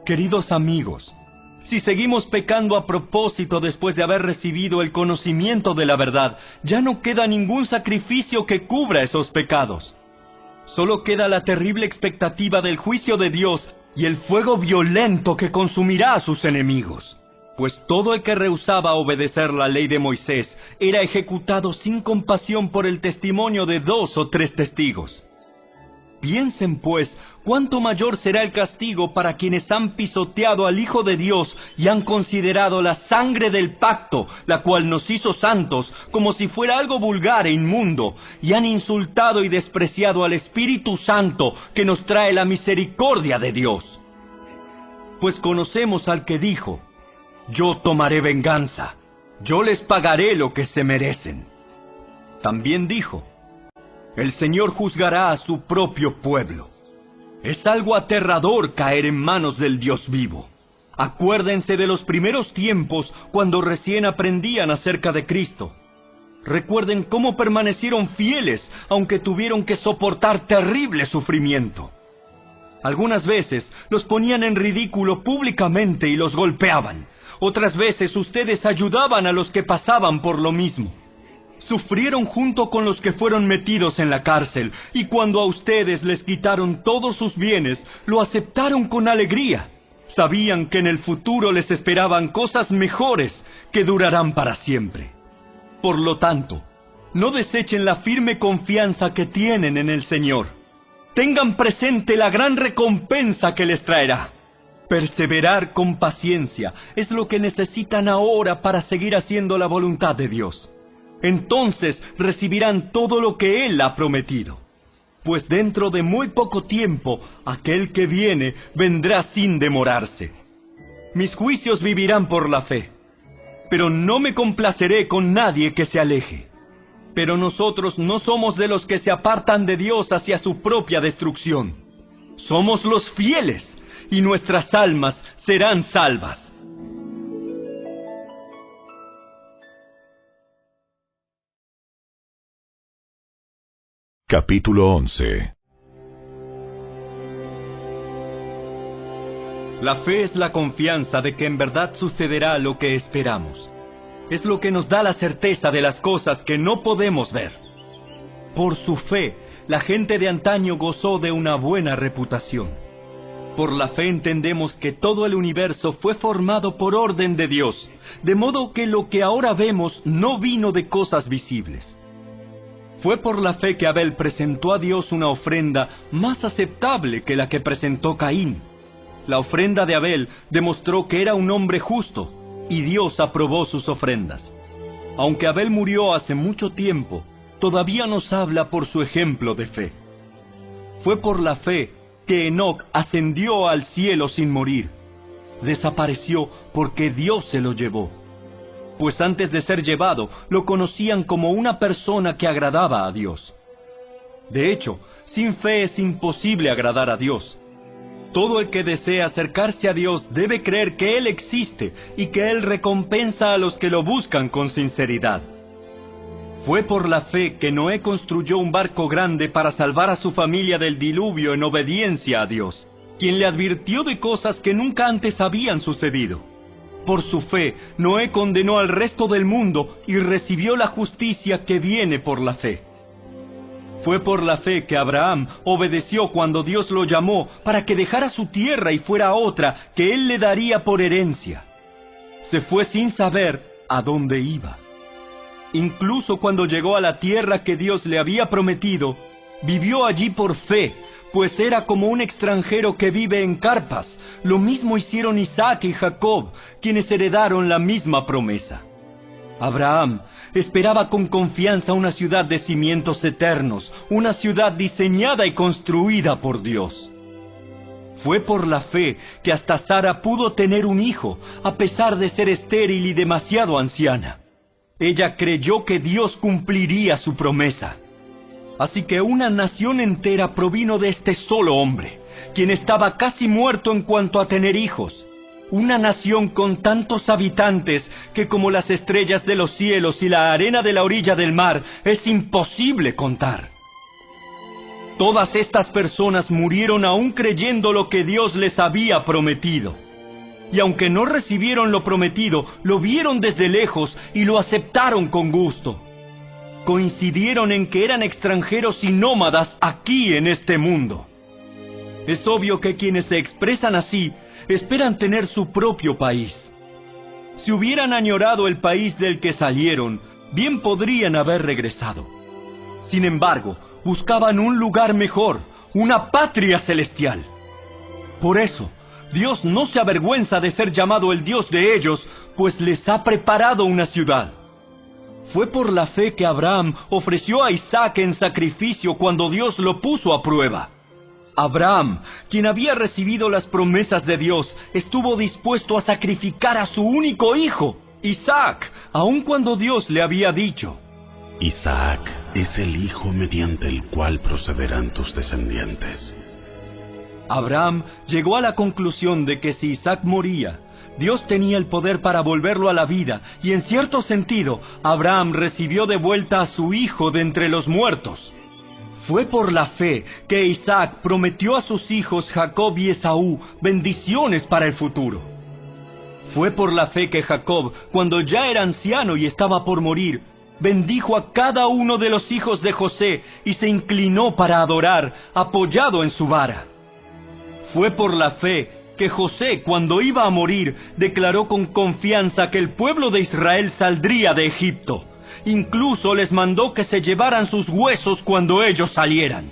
Queridos amigos, si seguimos pecando a propósito después de haber recibido el conocimiento de la verdad, ya no queda ningún sacrificio que cubra esos pecados. Solo queda la terrible expectativa del juicio de Dios y el fuego violento que consumirá a sus enemigos. Pues todo el que rehusaba obedecer la ley de Moisés era ejecutado sin compasión por el testimonio de 2 o 3 testigos. Piensen, pues, cuánto mayor será el castigo para quienes han pisoteado al Hijo de Dios y han considerado la sangre del pacto, la cual nos hizo santos, como si fuera algo vulgar e inmundo, y han insultado y despreciado al Espíritu Santo que nos trae la misericordia de Dios. Pues conocemos al que dijo: Yo tomaré venganza, yo les pagaré lo que se merecen. También dijo: El Señor juzgará a su propio pueblo. Es algo aterrador caer en manos del Dios vivo. Acuérdense de los primeros tiempos cuando recién aprendían acerca de Cristo. Recuerden cómo permanecieron fieles aunque tuvieron que soportar terrible sufrimiento. Algunas veces los ponían en ridículo públicamente y los golpeaban. Otras veces ustedes ayudaban a los que pasaban por lo mismo. sufrieron junto con los que fueron metidos en la cárcel, y cuando a ustedes les quitaron todos sus bienes, lo aceptaron con alegría. Sabían que en el futuro les esperaban cosas mejores que durarán para siempre. Por lo tanto, no desechen la firme confianza que tienen en el Señor. Tengan presente la gran recompensa que les traerá. Perseverar con paciencia es lo que necesitan ahora para seguir haciendo la voluntad de Dios. Entonces recibirán todo lo que Él ha prometido. Pues dentro de muy poco tiempo, aquel que viene vendrá sin demorarse. Mis juicios vivirán por la fe, pero no me complaceré con nadie que se aleje. Pero nosotros no somos de los que se apartan de Dios hacia su propia destrucción. Somos los fieles, y nuestras almas serán salvas. Capítulo 11. La fe es la confianza de que en verdad sucederá lo que esperamos. Es lo que nos da la certeza de las cosas que no podemos ver. Por su fe, la gente de antaño gozó de una buena reputación. Por la fe entendemos que todo el universo fue formado por orden de Dios, de modo que lo que ahora vemos no vino de cosas visibles. Fue por la fe que Abel presentó a Dios una ofrenda más aceptable que la que presentó Caín. La ofrenda de Abel demostró que era un hombre justo, y Dios aprobó sus ofrendas. Aunque Abel murió hace mucho tiempo, todavía nos habla por su ejemplo de fe. Fue por la fe que Enoc ascendió al cielo sin morir. Desapareció porque Dios se lo llevó. Pues antes de ser llevado, lo conocían como una persona que agradaba a Dios. De hecho, sin fe es imposible agradar a Dios. Todo el que desea acercarse a Dios debe creer que Él existe y que Él recompensa a los que lo buscan con sinceridad. Fue por la fe que Noé construyó un barco grande para salvar a su familia del diluvio en obediencia a Dios, quien le advirtió de cosas que nunca antes habían sucedido. Por su fe, Noé condenó al resto del mundo y recibió la justicia que viene por la fe. Fue por la fe que Abraham obedeció cuando Dios lo llamó para que dejara su tierra y fuera a otra que él le daría por herencia. Se fue sin saber a dónde iba. Incluso cuando llegó a la tierra que Dios le había prometido, vivió allí por fe, pues era como un extranjero que vive en carpas. Lo mismo hicieron Isaac y Jacob, quienes heredaron la misma promesa. Abraham esperaba con confianza una ciudad de cimientos eternos, una ciudad diseñada y construida por Dios. Fue por la fe que hasta Sara pudo tener un hijo, a pesar de ser estéril y demasiado anciana. Ella creyó que Dios cumpliría su promesa. Así que una nación entera provino de este solo hombre, quien estaba casi muerto en cuanto a tener hijos. Una nación con tantos habitantes que como las estrellas de los cielos y la arena de la orilla del mar es imposible contar. Todas estas personas murieron aún creyendo lo que Dios les había prometido. Y aunque no recibieron lo prometido, lo vieron desde lejos y lo aceptaron con gusto. Coincidieron en que eran extranjeros y nómadas aquí en este mundo. Es obvio que quienes se expresan así esperan tener su propio país. Si hubieran añorado el país del que salieron, bien podrían haber regresado. Sin embargo, buscaban un lugar mejor, una patria celestial. Por eso, Dios no se avergüenza de ser llamado el Dios de ellos, pues les ha preparado una ciudad. Fue por la fe que Abraham ofreció a Isaac en sacrificio cuando Dios lo puso a prueba. Abraham, quien había recibido las promesas de Dios, estuvo dispuesto a sacrificar a su único hijo, Isaac, aun cuando Dios le había dicho: Isaac es el hijo mediante el cual procederán tus descendientes. Abraham llegó a la conclusión de que si Isaac moría, Dios tenía el poder para volverlo a la vida, y en cierto sentido, Abraham recibió de vuelta a su hijo de entre los muertos. Fue por la fe que Isaac prometió a sus hijos Jacob y Esaú bendiciones para el futuro. Fue por la fe que Jacob, cuando ya era anciano y estaba por morir, bendijo a cada uno de los hijos de José y se inclinó para adorar, apoyado en su vara. Fue por la fe que José, cuando iba a morir, declaró con confianza que el pueblo de Israel saldría de Egipto. Incluso les mandó que se llevaran sus huesos cuando ellos salieran.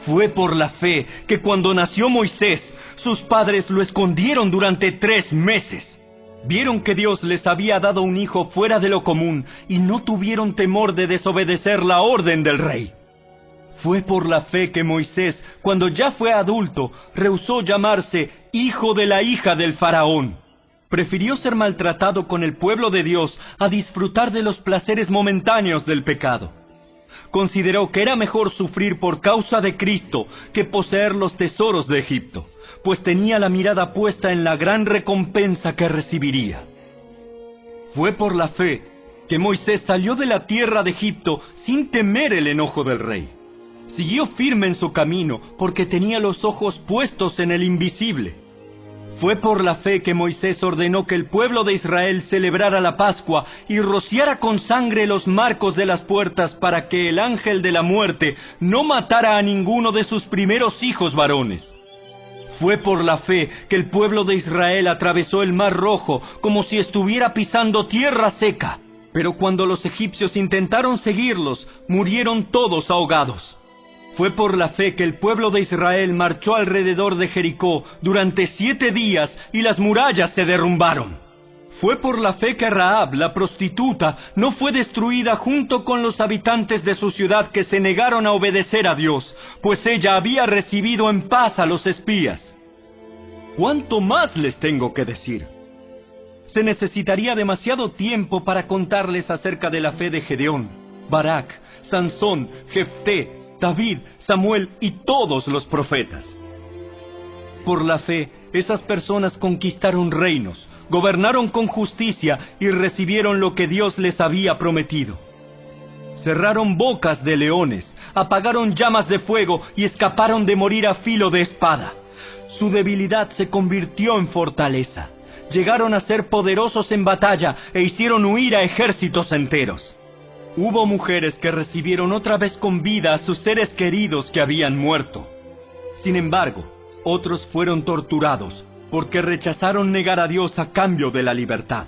Fue por la fe que cuando nació Moisés, sus padres lo escondieron durante 3 meses. Vieron que Dios les había dado un hijo fuera de lo común y no tuvieron temor de desobedecer la orden del rey. Fue por la fe que Moisés, cuando ya fue adulto, rehusó llamarse hijo de la hija del faraón. Prefirió ser maltratado con el pueblo de Dios a disfrutar de los placeres momentáneos del pecado. Consideró que era mejor sufrir por causa de Cristo que poseer los tesoros de Egipto, pues tenía la mirada puesta en la gran recompensa que recibiría. Fue por la fe que Moisés salió de la tierra de Egipto sin temer el enojo del rey. Siguió firme en su camino porque tenía los ojos puestos en el invisible. Fue por la fe que Moisés ordenó que el pueblo de Israel celebrara la Pascua y rociara con sangre los marcos de las puertas para que el ángel de la muerte no matara a ninguno de sus primeros hijos varones. Fue por la fe que el pueblo de Israel atravesó el Mar Rojo como si estuviera pisando tierra seca. Pero cuando los egipcios intentaron seguirlos, murieron todos ahogados. Fue por la fe que el pueblo de Israel marchó alrededor de Jericó durante 7 días y las murallas se derrumbaron. Fue por la fe que Rahab, la prostituta, no fue destruida junto con los habitantes de su ciudad que se negaron a obedecer a Dios, pues ella había recibido en paz a los espías. ¿Cuánto más les tengo que decir? Se necesitaría demasiado tiempo para contarles acerca de la fe de Gedeón, Barak, Sansón, Jefté, David, Samuel y todos los profetas. Por la fe, esas personas conquistaron reinos, gobernaron con justicia y recibieron lo que Dios les había prometido. Cerraron bocas de leones, apagaron llamas de fuego y escaparon de morir a filo de espada. Su debilidad se convirtió en fortaleza. Llegaron a ser poderosos en batalla e hicieron huir a ejércitos enteros. Hubo mujeres que recibieron otra vez con vida a sus seres queridos que habían muerto. Sin embargo, otros fueron torturados porque rechazaron negar a Dios a cambio de la libertad.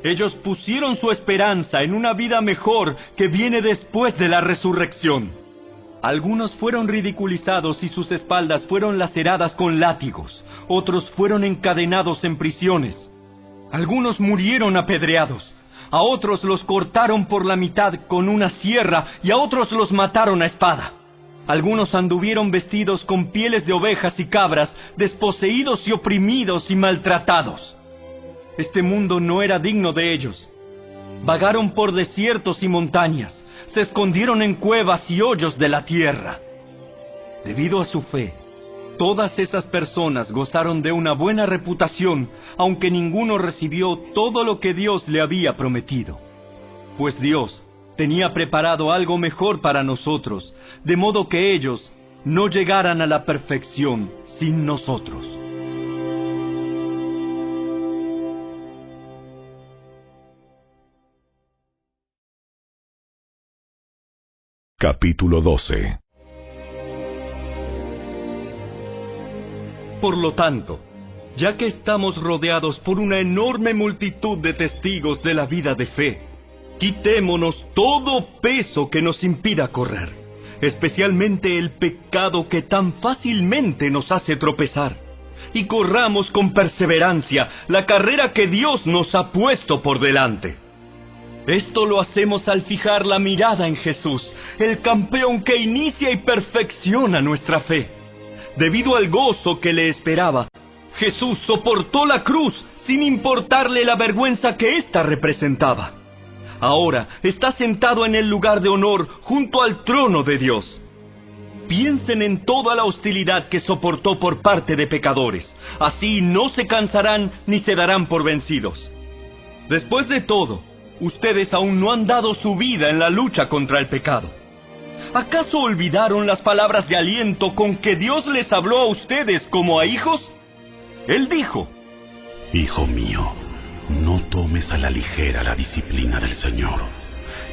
Ellos pusieron su esperanza en una vida mejor que viene después de la resurrección. Algunos fueron ridiculizados y sus espaldas fueron laceradas con látigos. Otros fueron encadenados en prisiones. Algunos murieron apedreados. A otros los cortaron por la mitad con una sierra y a otros los mataron a espada. Algunos anduvieron vestidos con pieles de ovejas y cabras, desposeídos y oprimidos y maltratados. Este mundo no era digno de ellos. Vagaron por desiertos y montañas, se escondieron en cuevas y hoyos de la tierra. Debido a su fe, todas esas personas gozaron de una buena reputación, aunque ninguno recibió todo lo que Dios le había prometido. Pues Dios tenía preparado algo mejor para nosotros, de modo que ellos no llegaran a la perfección sin nosotros. Capítulo 12. Por lo tanto, ya que estamos rodeados por una enorme multitud de testigos de la vida de fe, quitémonos todo peso que nos impida correr, especialmente el pecado que tan fácilmente nos hace tropezar, y corramos con perseverancia la carrera que Dios nos ha puesto por delante. Esto lo hacemos al fijar la mirada en Jesús, el campeón que inicia y perfecciona nuestra fe. Debido al gozo que le esperaba, Jesús soportó la cruz sin importarle la vergüenza que ésta representaba. Ahora está sentado en el lugar de honor junto al trono de Dios. Piensen en toda la hostilidad que soportó por parte de pecadores. Así no se cansarán ni se darán por vencidos. Después de todo, ustedes aún no han dado su vida en la lucha contra el pecado. ¿Acaso olvidaron las palabras de aliento con que Dios les habló a ustedes como a hijos? Él dijo: Hijo mío, no tomes a la ligera la disciplina del Señor,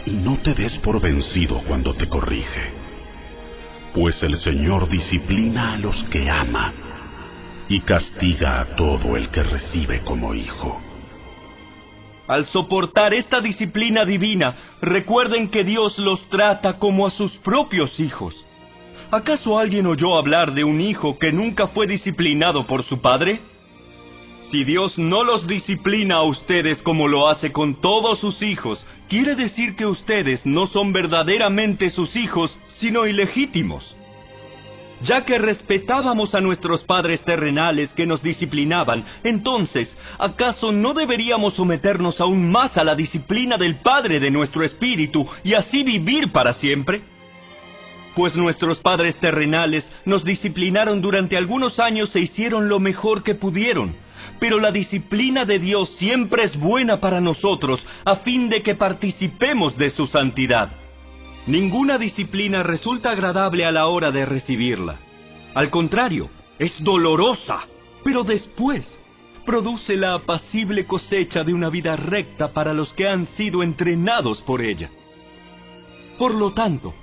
y no te des por vencido cuando te corrige. Pues el Señor disciplina a los que ama y castiga a todo el que recibe como hijo. Al soportar esta disciplina divina, recuerden que Dios los trata como a sus propios hijos. ¿Acaso alguien oyó hablar de un hijo que nunca fue disciplinado por su padre? Si Dios no los disciplina a ustedes como lo hace con todos sus hijos, quiere decir que ustedes no son verdaderamente sus hijos, sino ilegítimos. Ya que respetábamos a nuestros padres terrenales que nos disciplinaban, entonces, ¿acaso no deberíamos someternos aún más a la disciplina del Padre de nuestro espíritu y así vivir para siempre? Pues nuestros padres terrenales nos disciplinaron durante algunos años e hicieron lo mejor que pudieron. Pero la disciplina de Dios siempre es buena para nosotros, a fin de que participemos de su santidad. Ninguna disciplina resulta agradable a la hora de recibirla. Al contrario, es dolorosa, pero después produce la apacible cosecha de una vida recta para los que han sido entrenados por ella. Por lo tanto,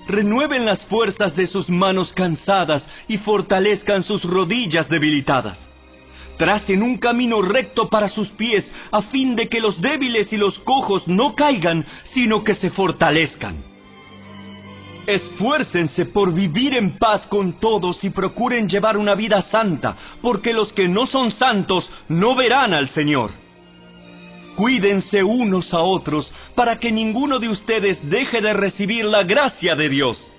renueven las fuerzas de sus manos cansadas y fortalezcan sus rodillas debilitadas. Tracen un camino recto para sus pies, a fin de que los débiles y los cojos no caigan, sino que se fortalezcan. Esfuércense por vivir en paz con todos y procuren llevar una vida santa, porque los que no son santos no verán al Señor. Cuídense unos a otros, para que ninguno de ustedes deje de recibir la gracia de Dios.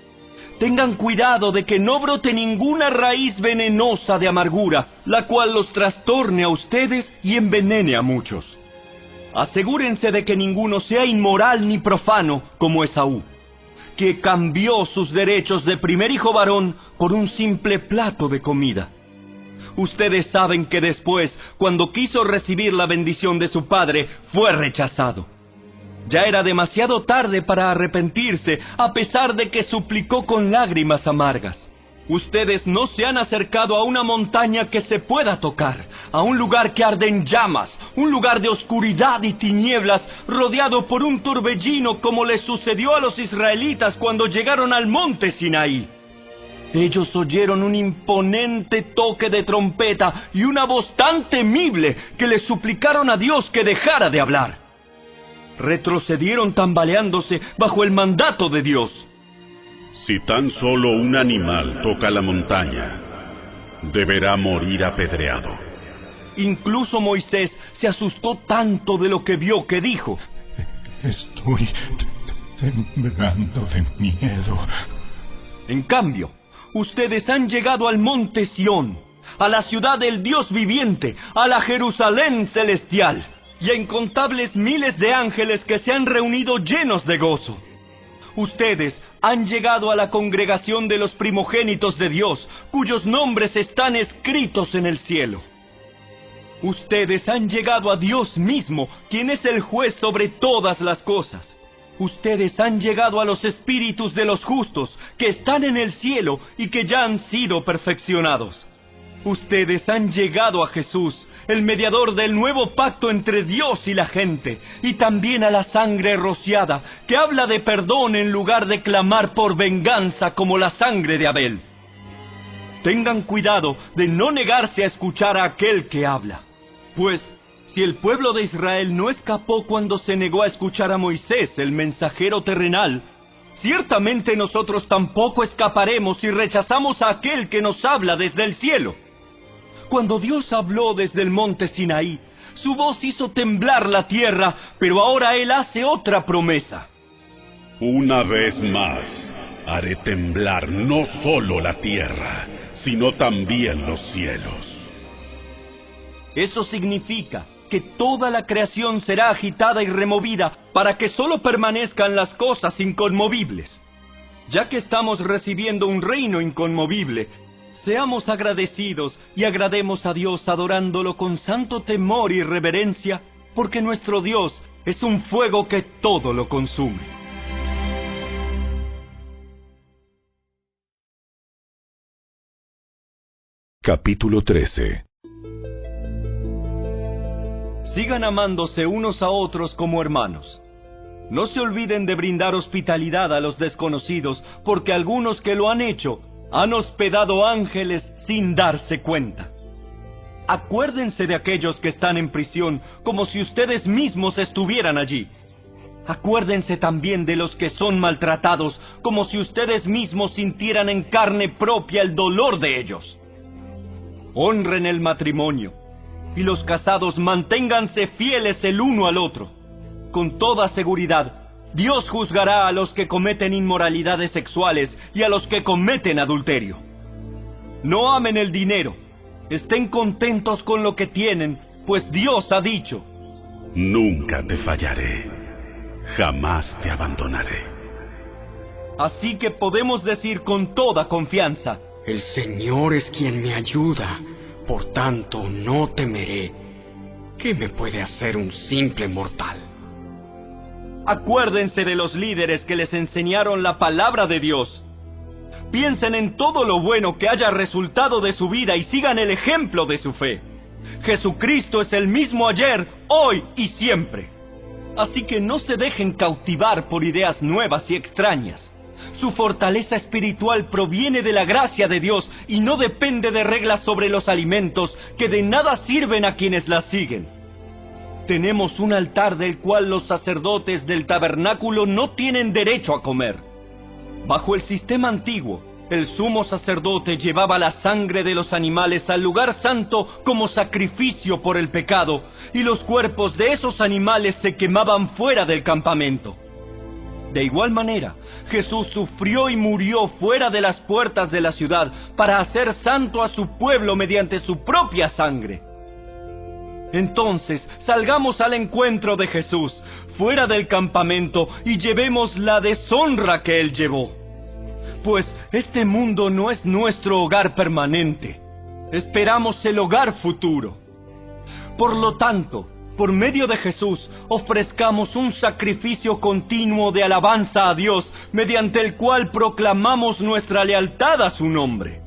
Tengan cuidado de que no brote ninguna raíz venenosa de amargura, la cual los trastorne a ustedes y envenene a muchos. Asegúrense de que ninguno sea inmoral ni profano, como Esaú, que cambió sus derechos de primer hijo varón por un simple plato de comida. Ustedes saben que después, cuando quiso recibir la bendición de su padre, fue rechazado. Ya era demasiado tarde para arrepentirse, a pesar de que suplicó con lágrimas amargas. Ustedes no se han acercado a una montaña que se pueda tocar, a un lugar que arde en llamas, un lugar de oscuridad y tinieblas, rodeado por un torbellino como les sucedió a los israelitas cuando llegaron al monte Sinaí. Ellos oyeron un imponente toque de trompeta y una voz tan temible que les suplicaron a Dios que dejara de hablar. Retrocedieron tambaleándose bajo el mandato de Dios. Si tan solo un animal toca la montaña, deberá morir apedreado. Incluso Moisés se asustó tanto de lo que vio que dijo: Estoy temblando de miedo. En cambio, ustedes han llegado al monte Sión, a la ciudad del Dios viviente, a la Jerusalén celestial, y a incontables miles de ángeles que se han reunido llenos de gozo. Ustedes han llegado a la congregación de los primogénitos de Dios, cuyos nombres están escritos en el cielo. Ustedes han llegado a Dios mismo, quien es el juez sobre todas las cosas. Ustedes han llegado a los espíritus de los justos, que están en el cielo y que ya han sido perfeccionados. Ustedes han llegado a Jesús, el mediador del nuevo pacto entre Dios y la gente, y también a la sangre rociada, que habla de perdón en lugar de clamar por venganza como la sangre de Abel. Tengan cuidado de no negarse a escuchar a aquel que habla, pues si el pueblo de Israel no escapó cuando se negó a escuchar a Moisés, el mensajero terrenal, ciertamente nosotros tampoco escaparemos si rechazamos a aquel que nos habla desde el cielo. Cuando Dios habló desde el monte Sinaí, su voz hizo temblar la tierra, pero ahora Él hace otra promesa. Una vez más, haré temblar no solo la tierra, sino también los cielos. Eso significa que toda la creación será agitada y removida para que solo permanezcan las cosas inconmovibles. Ya que estamos recibiendo un reino inconmovible, seamos agradecidos y agrademos a Dios adorándolo con santo temor y reverencia, porque nuestro Dios es un fuego que todo lo consume. Capítulo 13. Sigan amándose unos a otros como hermanos. No se olviden de brindar hospitalidad a los desconocidos, porque algunos que lo han hecho han hospedado ángeles sin darse cuenta. Acuérdense de aquellos que están en prisión, como si ustedes mismos estuvieran allí. Acuérdense también de los que son maltratados, como si ustedes mismos sintieran en carne propia el dolor de ellos. Honren el matrimonio, y los casados manténganse fieles el uno al otro. Con toda seguridad, Dios juzgará a los que cometen inmoralidades sexuales y a los que cometen adulterio. No amen el dinero, estén contentos con lo que tienen, pues Dios ha dicho: nunca te fallaré, jamás te abandonaré. Así que podemos decir con toda confianza: el Señor es quien me ayuda, por tanto no temeré. ¿Qué me puede hacer un simple mortal? Acuérdense de los líderes que les enseñaron la palabra de Dios. Piensen en todo lo bueno que haya resultado de su vida y sigan el ejemplo de su fe. Jesucristo es el mismo ayer, hoy y siempre. Así que no se dejen cautivar por ideas nuevas y extrañas. Su fortaleza espiritual proviene de la gracia de Dios y no depende de reglas sobre los alimentos que de nada sirven a quienes las siguen. Tenemos un altar del cual los sacerdotes del tabernáculo no tienen derecho a comer. Bajo el sistema antiguo, el sumo sacerdote llevaba la sangre de los animales al lugar santo como sacrificio por el pecado, y los cuerpos de esos animales se quemaban fuera del campamento. De igual manera, Jesús sufrió y murió fuera de las puertas de la ciudad para hacer santo a su pueblo mediante su propia sangre. Entonces, salgamos al encuentro de Jesús, fuera del campamento, y llevemos la deshonra que Él llevó. Pues este mundo no es nuestro hogar permanente. Esperamos el hogar futuro. Por lo tanto, por medio de Jesús, ofrezcamos un sacrificio continuo de alabanza a Dios, mediante el cual proclamamos nuestra lealtad a su nombre.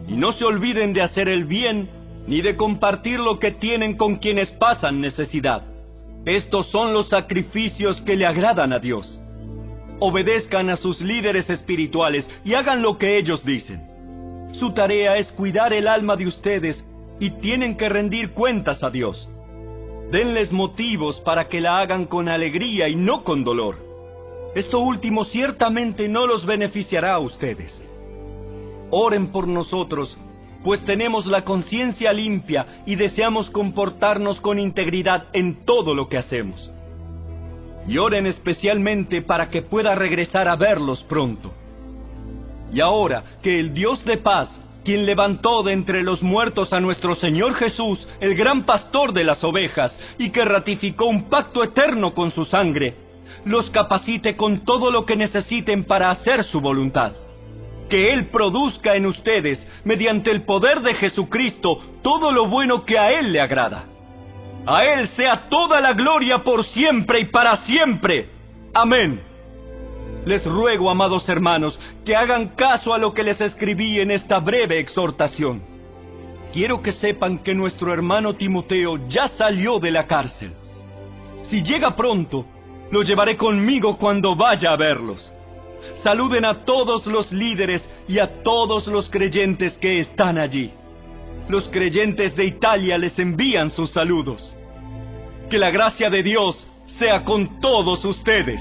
Y no se olviden de hacer el bien, ni de compartir lo que tienen con quienes pasan necesidad. Estos son los sacrificios que le agradan a Dios. Obedezcan a sus líderes espirituales y hagan lo que ellos dicen. Su tarea es cuidar el alma de ustedes y tienen que rendir cuentas a Dios. Denles motivos para que la hagan con alegría y no con dolor. Esto último ciertamente no los beneficiará a ustedes. Oren por nosotros, pues tenemos la conciencia limpia y deseamos comportarnos con integridad en todo lo que hacemos. Y oren especialmente para que pueda regresar a verlos pronto. Y ahora que el Dios de paz, quien levantó de entre los muertos a nuestro Señor Jesús, el gran pastor de las ovejas, y que ratificó un pacto eterno con su sangre, los capacite con todo lo que necesiten para hacer su voluntad. Que Él produzca en ustedes, mediante el poder de Jesucristo, todo lo bueno que a Él le agrada. A Él sea toda la gloria por siempre y para siempre. Amén. Les ruego, amados hermanos, que hagan caso a lo que les escribí en esta breve exhortación. Quiero que sepan que nuestro hermano Timoteo ya salió de la cárcel. Si llega pronto, lo llevaré conmigo cuando vaya a verlos. Saluden a todos los líderes y a todos los creyentes que están allí. Los creyentes de Italia les envían sus saludos. Que la gracia de Dios sea con todos ustedes.